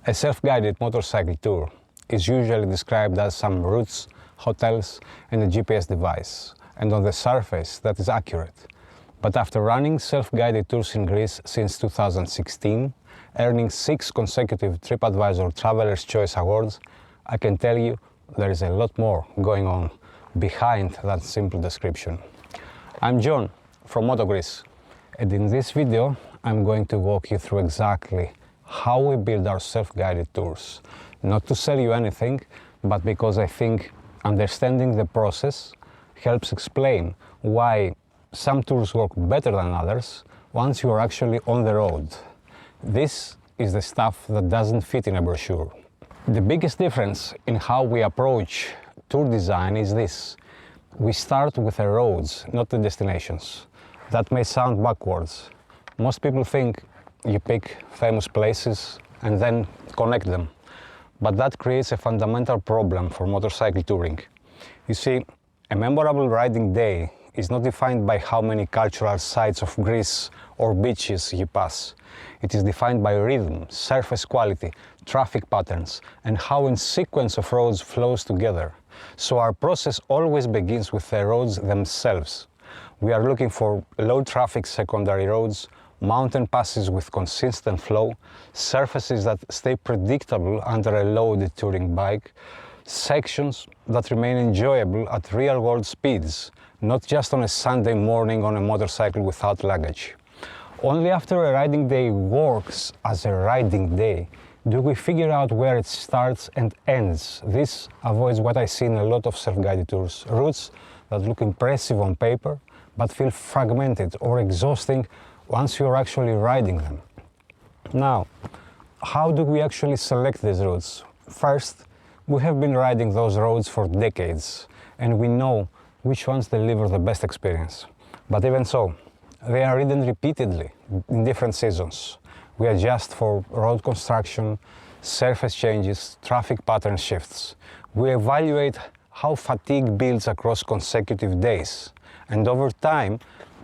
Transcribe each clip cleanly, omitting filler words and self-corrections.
A self-guided motorcycle tour is usually described as some routes, hotels, and a GPS device, and on the surface that is accurate. But after running self-guided tours in Greece since 2016, earning 6 consecutive TripAdvisor Traveler's Choice Awards, I can tell you there is a lot more going on behind that simple description. I'm John from MotoGreece, and in this video I'm going to walk you through exactly how we build our self-guided tours. Not to sell you anything, but because I think understanding the process helps explain why some tours work better than others once you are actually on the road. This is the stuff that doesn't fit in a brochure. The biggest difference in how we approach tour design is this. We start with the roads, not the destinations. That may sound backwards. Most people think you pick famous places and then connect them. But that creates a fundamental problem for motorcycle touring. You see, a memorable riding day is not defined by how many cultural sites of Greece or beaches you pass. It is defined by rhythm, surface quality, traffic patterns, and how a sequence of roads flows together. So our process always begins with the roads themselves. We are looking for low traffic secondary roads, mountain passes with consistent flow, surfaces that stay predictable under a loaded touring bike, sections that remain enjoyable at real-world speeds, not just on a Sunday morning on a motorcycle without luggage. Only after a riding day works as a riding day do we figure out where it starts and ends. This avoids what I see in a lot of self-guided tours, routes that look impressive on paper but feel fragmented or exhausting once you're actually riding them. Now, how do we actually select these routes? First, we have been riding those roads for decades, and we know which ones deliver the best experience. But even so, they are ridden repeatedly in different seasons. We adjust for road construction, surface changes, traffic pattern shifts. We evaluate how fatigue builds across consecutive days. And over time,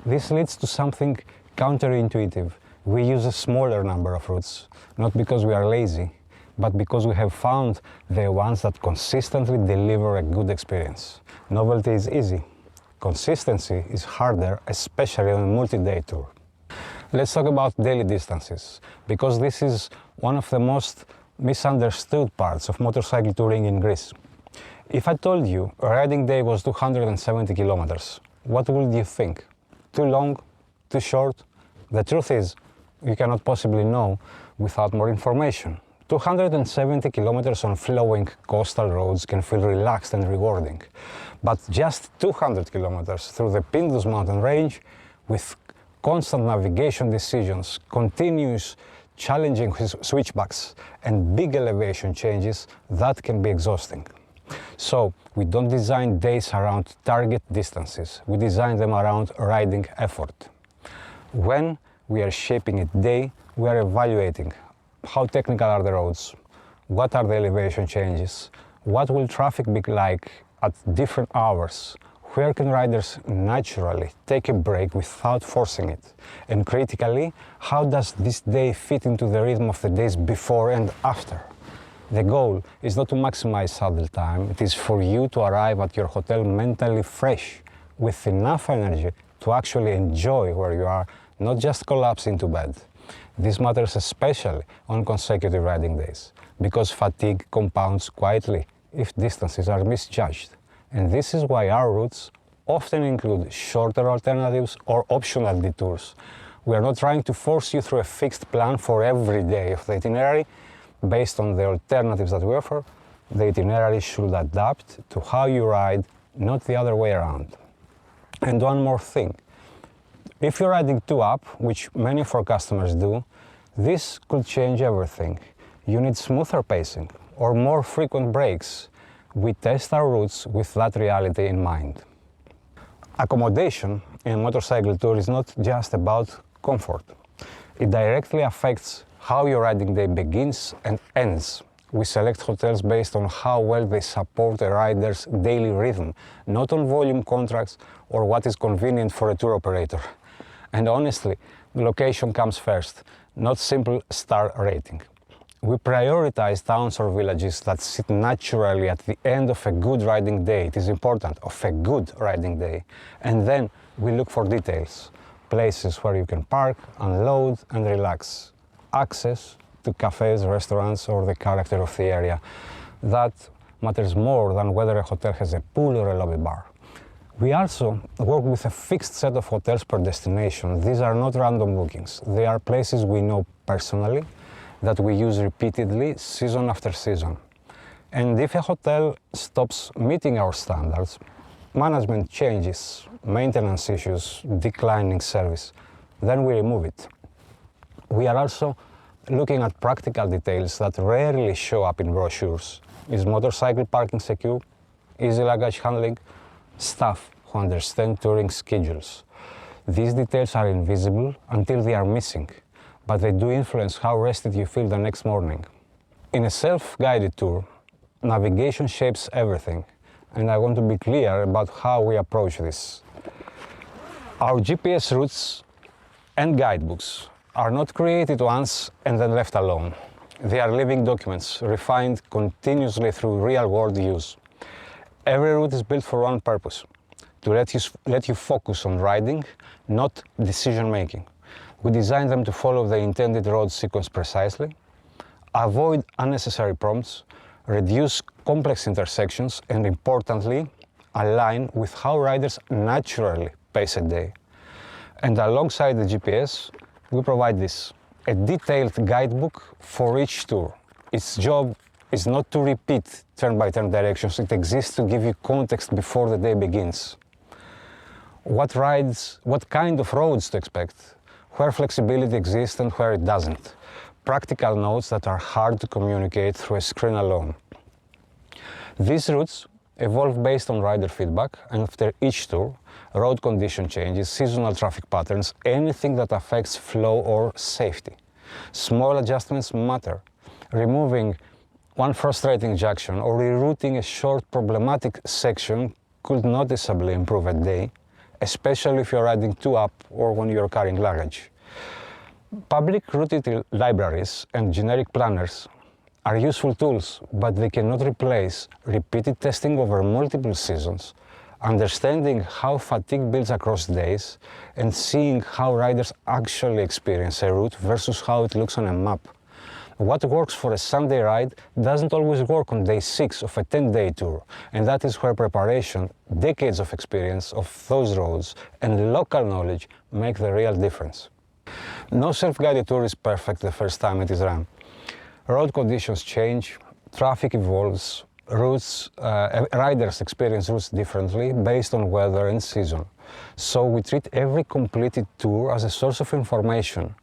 this leads to something counterintuitive. We use a smaller number of routes, not because we are lazy, but because we have found the ones that consistently deliver a good experience. Novelty is easy. Consistency is harder, especially on a multi-day tour. Let's talk about daily distances, because this is one of the most misunderstood parts of motorcycle touring in Greece. If I told you a riding day was 270 kilometers, what would you think? Too long? Too short? The truth is, you cannot possibly know without more information. 270 kilometers on flowing coastal roads can feel relaxed and rewarding, but just 200 kilometers through the Pindus mountain range with constant navigation decisions, continuous challenging switchbacks, and big elevation changes, that can be exhausting. So we don't design days around target distances, we design them around riding effort. When we are shaping a day, we are evaluating how technical are the roads, what are the elevation changes, what will traffic be like at different hours, where can riders naturally take a break without forcing it, and critically, how does this day fit into the rhythm of the days before and after. The goal is not to maximize saddle time, it is for you to arrive at your hotel mentally fresh, with enough energy to actually enjoy where you are, not just collapse into bed. This matters especially on consecutive riding days, because fatigue compounds quietly if distances are misjudged. And this is why our routes often include shorter alternatives or optional detours. We are not trying to force you through a fixed plan for every day of the itinerary. Based on the alternatives that we offer, the itinerary should adapt to how you ride, not the other way around. And one more thing. If you're riding 2-up, which many of our customers do, this could change everything. You need smoother pacing or more frequent breaks. We test our routes with that reality in mind. Accommodation in a motorcycle tour is not just about comfort. It directly affects how your riding day begins and ends. We select hotels based on how well they support a rider's daily rhythm, not on volume contracts or what is convenient for a tour operator. And honestly, the location comes first, not simple star rating. We prioritize towns or villages that sit naturally at the end of a good riding day. It is important, of a good riding day. And then we look for details, places where you can park, unload and relax, access to cafes, restaurants or the character of the area. That matters more than whether a hotel has a pool or a lobby bar. We also work with a fixed set of hotels per destination. These are not random bookings. They are places we know personally, that we use repeatedly, season after season. And if a hotel stops meeting our standards, management changes, maintenance issues, declining service, then we remove it. We are also looking at practical details that rarely show up in brochures. Is motorcycle parking secure? Easy luggage handling? Staff who understand touring schedules. These details are invisible until they are missing, but they do influence how rested you feel the next morning. In a self-guided tour, navigation shapes everything, and I want to be clear about how we approach this. Our GPS routes and guidebooks are not created once and then left alone. They are living documents, refined continuously through real-world use. Every route is built for one purpose, to let you focus on riding, not decision-making. We design them to follow the intended road sequence precisely, avoid unnecessary prompts, reduce complex intersections, and importantly, align with how riders naturally pace a day. And alongside the GPS, we provide this, a detailed guidebook for each tour. Its job is not to repeat turn-by-turn directions, it exists to give you context before the day begins. What kind of roads to expect, where flexibility exists and where it doesn't. Practical notes that are hard to communicate through a screen alone. These routes evolve based on rider feedback, and after each tour, road condition changes, seasonal traffic patterns, anything that affects flow or safety. Small adjustments matter. Removing one frustrating junction or rerouting a short problematic section could noticeably improve a day, especially if you're riding two up or when you're carrying luggage. Public route libraries and generic planners are useful tools, but they cannot replace repeated testing over multiple seasons, understanding how fatigue builds across days, and seeing how riders actually experience a route versus how it looks on a map. What works for a Sunday ride doesn't always work on day 6 of a 10-day tour, and that is where preparation, decades of experience of those roads, and local knowledge make the real difference. No self-guided tour is perfect the first time it is run. Road conditions change, traffic evolves, riders experience routes differently based on weather and season. So we treat every completed tour as a source of information.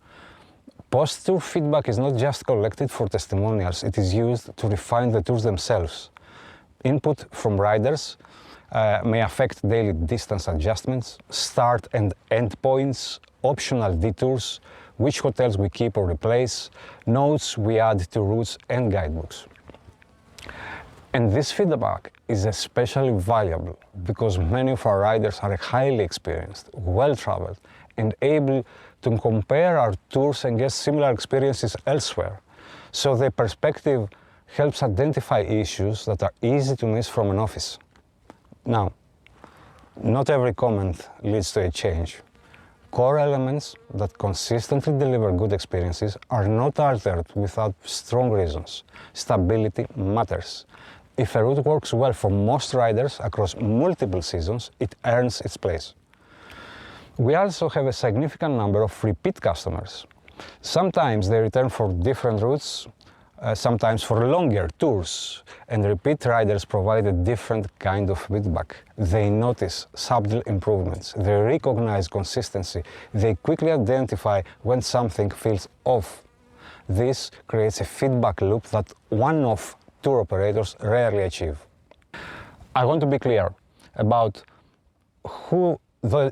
Post-tour feedback is not just collected for testimonials, it is used to refine the tours themselves. Input from riders may affect daily distance adjustments, start and end points, optional detours, which hotels we keep or replace, notes we add to routes and guidebooks. And this feedback is especially valuable because many of our riders are highly experienced, well-traveled, and able to compare our tours and get similar experiences elsewhere. So their perspective helps identify issues that are easy to miss from an office. Now, not every comment leads to a change. Core elements that consistently deliver good experiences are not altered without strong reasons. Stability matters. If a route works well for most riders across multiple seasons, it earns its place. We also have a significant number of repeat customers. Sometimes they return for different routes, sometimes for longer tours, and repeat riders provide a different kind of feedback. They notice subtle improvements, they recognize consistency, they quickly identify when something feels off. This creates a feedback loop that one-off tour operators rarely achieve. I want to be clear about who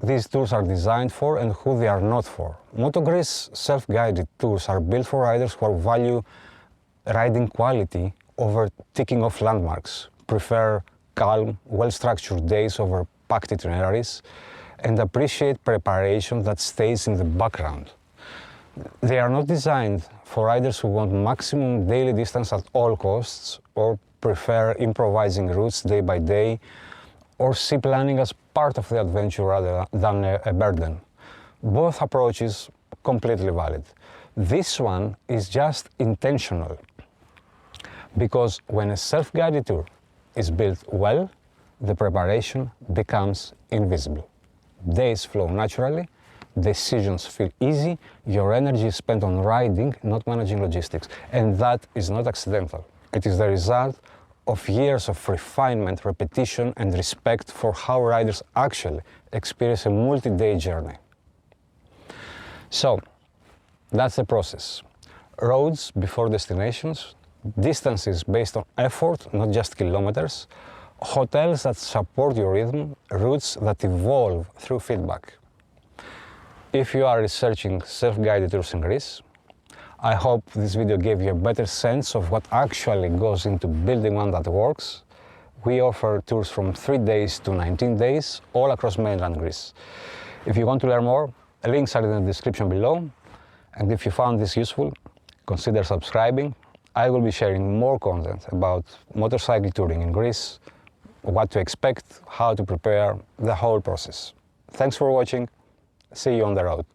these tours are designed for and who they are not for. MotoGreece self-guided tours are built for riders who value riding quality over ticking off landmarks, prefer calm, well-structured days over packed itineraries, and appreciate preparation that stays in the background. They are not designed for riders who want maximum daily distance at all costs, or prefer improvising routes day by day, or see planning as part of the adventure rather than a burden. Both approaches completely valid. This one is just intentional, because when a self-guided tour is built well, the preparation becomes invisible. Days flow naturally, decisions feel easy, your energy is spent on riding, not managing logistics. And that is not accidental. It is the result of years of refinement, repetition, and respect for how riders actually experience a multi-day journey. So, that's the process. Roads before destinations, distances based on effort, not just kilometers, hotels that support your rhythm, routes that evolve through feedback. If you are researching self-guided tours in Greece, I hope this video gave you a better sense of what actually goes into building one that works. We offer tours from 3 days to 19 days, all across mainland Greece. If you want to learn more, links are in the description below. And if you found this useful, consider subscribing. I will be sharing more content about motorcycle touring in Greece, what to expect, how to prepare, the whole process. Thanks for watching. See you on the road.